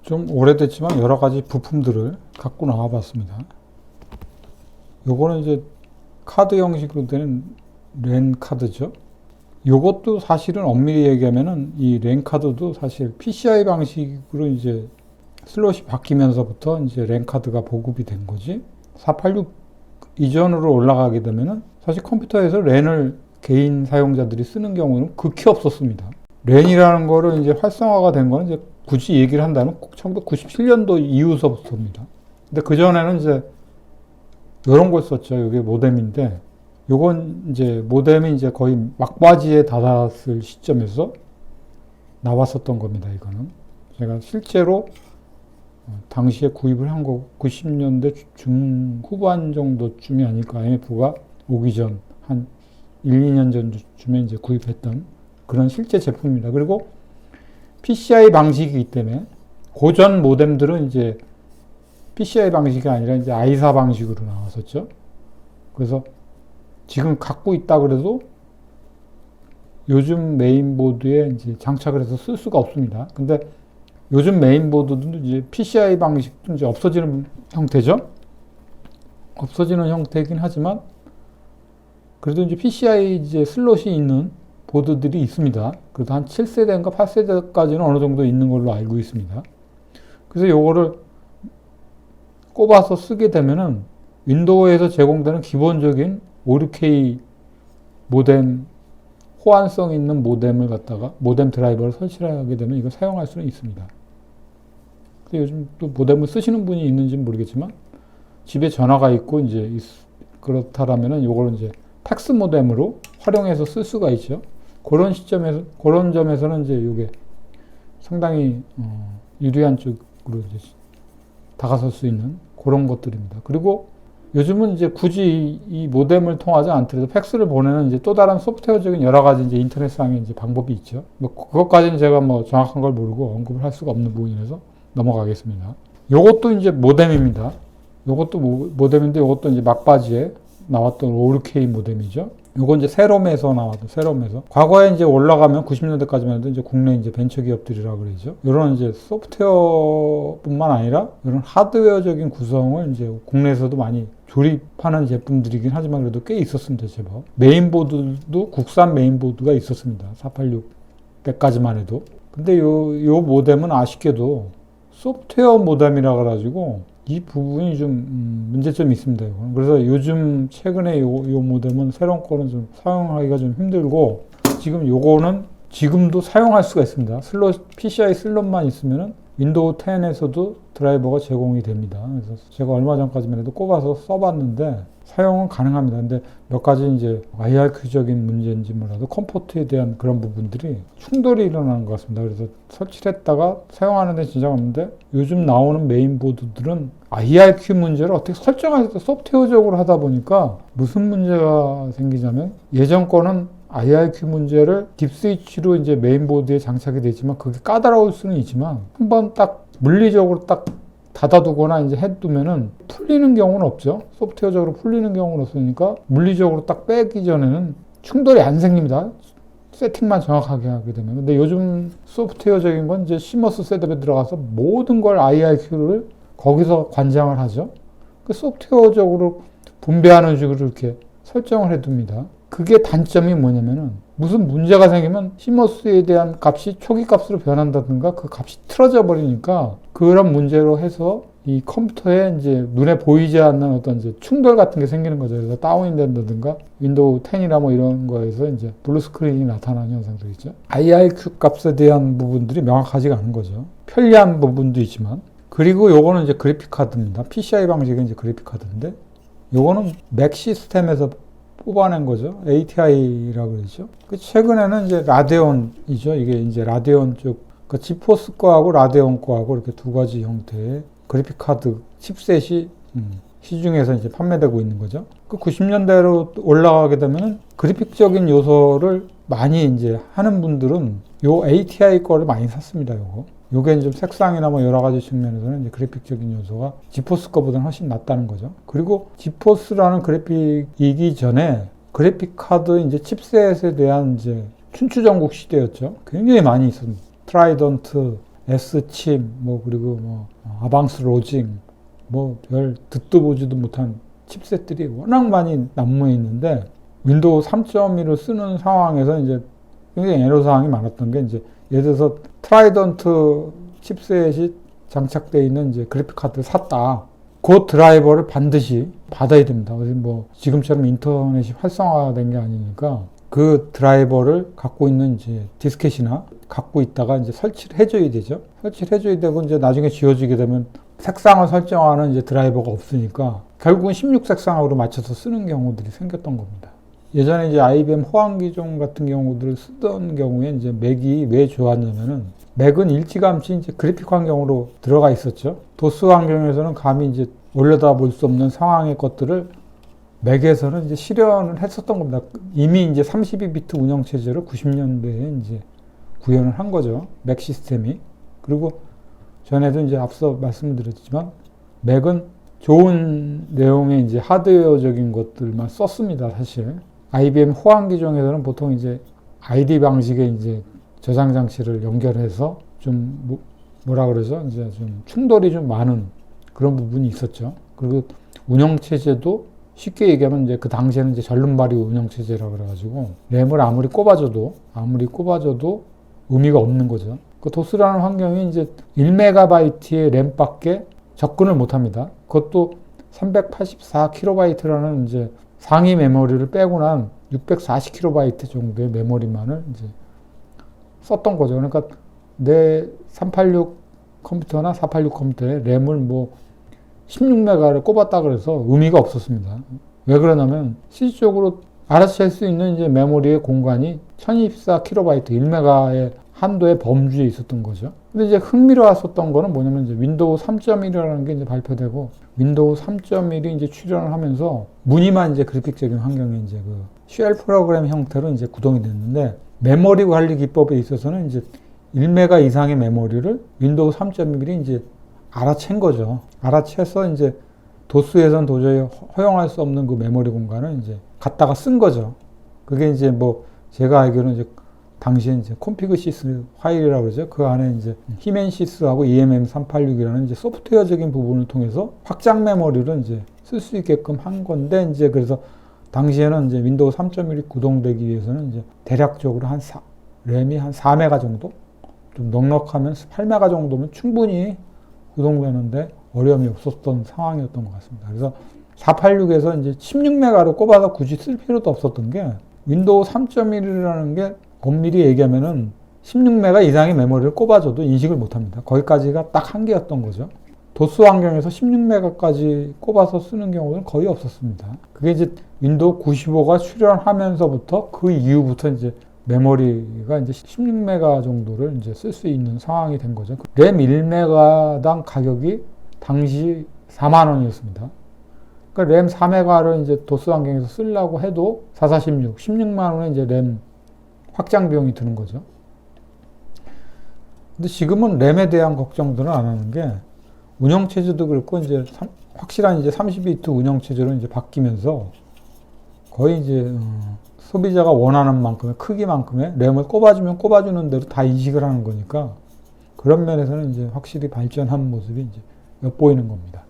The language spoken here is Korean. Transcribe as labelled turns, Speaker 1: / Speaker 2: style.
Speaker 1: 좀 오래됐지만 여러 가지 부품들을 갖고 나와 봤습니다. 요거는 이제 카드 형식으로 되는 랜 카드죠. 요것도 사실은 엄밀히 얘기하면은 이 랜 카드도 사실 PCI 방식으로 이제 슬롯이 바뀌면서부터 이제 랜 카드가 보급이 된 거지. 486 이전으로 올라가게 되면은 사실 컴퓨터에서 랜을 개인 사용자들이 쓰는 경우는 극히 없었습니다. 랜이라는 거를 이제 활성화가 된 거는 이제 굳이 얘기를 한다면 꼭 1997년도 이후서부터입니다. 근데 그전에는 이제 이런 걸 썼죠. 이게 모뎀인데, 요건 이제 모뎀이 이제 거의 막바지에 닿았을 시점에서 나왔었던 겁니다. 이거는. 제가 실제로 당시에 구입을 한 거 90년대 중후반 정도쯤이 아닐까. IMF가 오기 전 한 1, 2년 전쯤에 이제 구입했던 그런 실제 제품입니다. 그리고 PCI 방식이기 때문에 고전 모뎀들은 이제 PCI 방식이 아니라 이제 I4 방식으로 나왔었죠. 그래서 지금 갖고 있다 그래도 요즘 메인보드에 이제 장착을 해서 쓸 수가 없습니다. 근데 요즘 메인보드도 이제 PCI 방식도 이제 없어지는 형태죠. 없어지는 형태이긴 하지만 그래도 이제 PCI 이제 슬롯이 있는 보드들이 있습니다. 그래도 한 7세대인가 8세대까지는 어느 정도 있는 걸로 알고 있습니다. 그래서 요거를 꼽아서 쓰게 되면은 윈도우에서 제공되는 기본적인 56K 모뎀, 호환성 있는 모뎀을 갖다가 모뎀 드라이버를 설치를 하게 되면 이거 사용할 수는 있습니다. 근데 요즘 또 모뎀을 쓰시는 분이 있는지는 모르겠지만 집에 전화가 있고 이제 그렇다라면은 요거를 이제 팩스 모뎀으로 활용해서 쓸 수가 있죠. 그런 시점에서, 그런 점에서는 이제 이게 상당히 유리한 쪽으로 이제 다가설 수 있는 그런 것들입니다. 그리고 요즘은 이제 굳이 이 모뎀을 통하지 않더라도 팩스를 보내는 이제 또 다른 소프트웨어적인 여러 가지 이제 인터넷상의 이제 방법이 있죠. 뭐 그것까지는 제가 뭐 정확한 걸 모르고 언급을 할 수가 없는 부분이라서 넘어가겠습니다. 요것도 이제 모뎀입니다. 요것도 모뎀인데 요것도 이제 막바지에 나왔던 56K 모뎀이죠. 요건 이제 세롬에서 나왔던 세롬에서. 과거에 이제 올라가면 90년대까지만 해도 이제 국내 이제 벤처 기업들이라 그러죠. 이런 이제 소프트웨어뿐만 아니라 이런 하드웨어적인 구성을 이제 국내에서도 많이 조립하는 제품들이긴 하지만 그래도 꽤 있었습니다, 제법. 메인보드도 국산 메인보드가 있었습니다. 486 때까지만 해도. 근데 요 모뎀은 아쉽게도 소프트웨어 모뎀이라 그래가지고 이 부분이 좀 문제점이 있습니다. 이거는. 그래서 요즘 최근에 요 모뎀은 새로운 거는 좀 사용하기가 좀 힘들고 지금 요거는 지금도 사용할 수가 있습니다. PCI 슬롯만 있으면은 윈도우 10에서도 드라이버가 제공이 됩니다. 그래서 제가 얼마 전까지만 해도 꼽아서 써봤는데 사용은 가능합니다. 근데 몇 가지 이제 IRQ적인 문제인지 몰라도 컴포트에 대한 그런 부분들이 충돌이 일어나는 것 같습니다. 그래서 설치를 했다가 사용하는 데 지장 없는데 요즘 나오는 메인보드들은 IRQ 문제를 어떻게 설정해서 소프트웨어적으로 하다 보니까 무슨 문제가 생기냐면 예전 거는 IRQ 문제를 딥스위치로 이제 메인보드에 장착이 되지만 그게 까다로울 수는 있지만 한번 딱 물리적으로 딱 닫아두거나 이제 해두면은 풀리는 경우는 없죠. 소프트웨어적으로 풀리는 경우는 없으니까 물리적으로 딱 빼기 전에는 충돌이 안 생깁니다. 세팅만 정확하게 하게 되면. 근데 요즘 소프트웨어적인 건 이제 시머스 셋업에 들어가서 모든 걸 IRQ를 거기서 관장을 하죠. 그 소프트웨어적으로 분배하는 식으로 이렇게 설정을 해둡니다. 그게 단점이 뭐냐면은 무슨 문제가 생기면 시머스에 대한 값이 초기 값으로 변한다든가 그 값이 틀어져 버리니까 그런 문제로 해서 이 컴퓨터에 이제 눈에 보이지 않는 어떤 이제 충돌 같은 게 생기는 거죠. 그래서 다운이 된다든가 윈도우 10이나 뭐 이런 거에서 이제 블루 스크린이 나타나는 현상도 있죠. IRQ 값에 대한 부분들이 명확하지가 않은 거죠. 편리한 부분도 있지만. 그리고 요거는 이제 그래픽 카드입니다. PCI 방식의 이제 그래픽 카드인데 요거는 맥 시스템에서 뽑아낸 거죠. ATI라고 그러죠. 최근에는 이제 라데온이죠. 이게 이제 라데온 쪽, 그러니까 지포스 거하고 라데온 거하고 이렇게 두 가지 형태의 그래픽 카드 칩셋이 시중에서 이제 판매되고 있는 거죠. 그 90년대로 올라가게 되면은 그래픽적인 요소를 많이 이제 하는 분들은 요 ATI 거를 많이 샀습니다. 요게 좀 색상이나 뭐 여러 가지 측면에서는 이제 그래픽적인 요소가 지포스 거보다는 훨씬 낫다는 거죠. 그리고 지포스라는 그래픽이기 전에 그래픽 카드 이제 칩셋에 대한 이제 춘추전국 시대였죠. 굉장히 많이 있었습니다. 트라이던트, S칩, 뭐 그리고 뭐 아방스 로징, 뭐 별 듣도 보지도 못한 칩셋들이 워낙 많이 난무해 있는데 윈도우 3.1을 쓰는 상황에서 이제 굉장히 애로사항이 많았던 게 이제 예를 들어서 트라이던트 칩셋이 장착되어 있는 이제 그래픽 카드를 샀다. 그 드라이버를 반드시 받아야 됩니다. 그래서 뭐 지금처럼 인터넷이 활성화된 게 아니니까 그 드라이버를 갖고 있는 이제 디스켓이나 갖고 있다가 이제 설치를 해줘야 되죠. 설치를 해줘야 되고 이제 나중에 지워지게 되면 색상을 설정하는 이제 드라이버가 없으니까 결국은 16색상으로 맞춰서 쓰는 경우들이 생겼던 겁니다. 예전에 이제 IBM 호환기종 같은 경우들을 쓰던 경우에 이제 맥이 왜 좋았냐면은 맥은 일찌감치 이제 그래픽 환경으로 들어가 있었죠. 도스 환경에서는 감히 이제 올려다 볼 수 없는 상황의 것들을 맥에서는 이제 실현을 했었던 겁니다. 이미 이제 32비트 운영체제를 90년대에 이제 구현을 한 거죠. 맥 시스템이. 그리고 전에도 이제 앞서 말씀드렸지만 맥은 좋은 내용의 이제 하드웨어적인 것들만 썼습니다, 사실. IBM 호환기종에서는 보통 이제 ID 방식의 이제 저장 장치를 연결해서 좀 뭐라 그러죠? 이제 좀 충돌이 좀 많은 그런 부분이 있었죠. 그리고 운영체제도 쉽게 얘기하면 이제 그 당시에는 이제 절름발이 운영체제라 그래가지고 램을 아무리 꼽아줘도 의미가 없는 거죠. 그 도스라는 환경이 이제 1MB의 램밖에 접근을 못 합니다. 그것도 384KB라는 이제 상위 메모리를 빼고 난 640KB 정도의 메모리만을 이제 썼던 거죠. 그러니까 내 386 컴퓨터나 486 컴퓨터에 램을 뭐 16메가를 꼽았다 그래서 의미가 없었습니다. 왜 그러냐면 실질적으로 알아서 찰 수 있는 이제 메모리의 공간이 1024KB, 1메가의 한도의 범주에 있었던 거죠. 근데 이제 흥미로웠었던 거는 뭐냐면 이제 윈도우 3.1이라는 게 이제 발표되고 윈도우 3.1이 이제 출현을 하면서 무늬만 이제 그래픽적인 환경에 이제 그 쉘 프로그램 형태로 이제 구동이 됐는데 메모리 관리 기법에 있어서는 이제 1메가 이상의 메모리를 윈도우 3.1이 이제 알아챈 거죠. 알아채서 이제 도스에선 도저히 허용할 수 없는 그 메모리 공간을 이제 갖다가 쓴 거죠. 그게 이제 뭐 제가 알기로는 이제 당시에 이제 콘피그 시스 파일이라고 그러죠. 그 안에 이제 히멘시스하고 EMM386이라는 이제 소프트웨어적인 부분을 통해서 확장 메모리를 이제 쓸 수 있게끔 한 건데 이제 그래서 당시에는 이제 윈도우 3.1이 구동되기 위해서는 이제 대략적으로 램이 한 4메가 정도? 좀 넉넉하면 8메가 정도면 충분히 구동되는데 어려움이 없었던 상황이었던 것 같습니다. 그래서 486에서 이제 16메가를 꼽아서 굳이 쓸 필요도 없었던 게 윈도우 3.1이라는 게 엄밀히 얘기하면은 16메가 이상의 메모리를 꼽아줘도 인식을 못합니다. 거기까지가 딱 한계였던 거죠. 도스 환경에서 16메가까지 꼽아서 쓰는 경우는 거의 없었습니다. 그게 이제 윈도우 95가 출현하면서부터 그 이후부터 이제 메모리가 이제 16메가 정도를 이제 쓸 수 있는 상황이 된 거죠. 램 1메가당 가격이 당시 4만 원이었습니다. 그러니까 램 4메가를 이제 도스 환경에서 쓰려고 해도 4416, 16만 원의 이제 램 확장 비용이 드는 거죠. 근데 지금은 램에 대한 걱정들은 안 하는 게 운영체제도 그렇고 이제 확실한 이제 32비트 운영체제로 이제 바뀌면서 거의 이제 소비자가 원하는 만큼의 크기만큼의 램을 꼽아주면 꼽아주는 대로 다 인식을 하는 거니까 그런 면에서는 이제 확실히 발전한 모습이 이제 엿보이는 겁니다.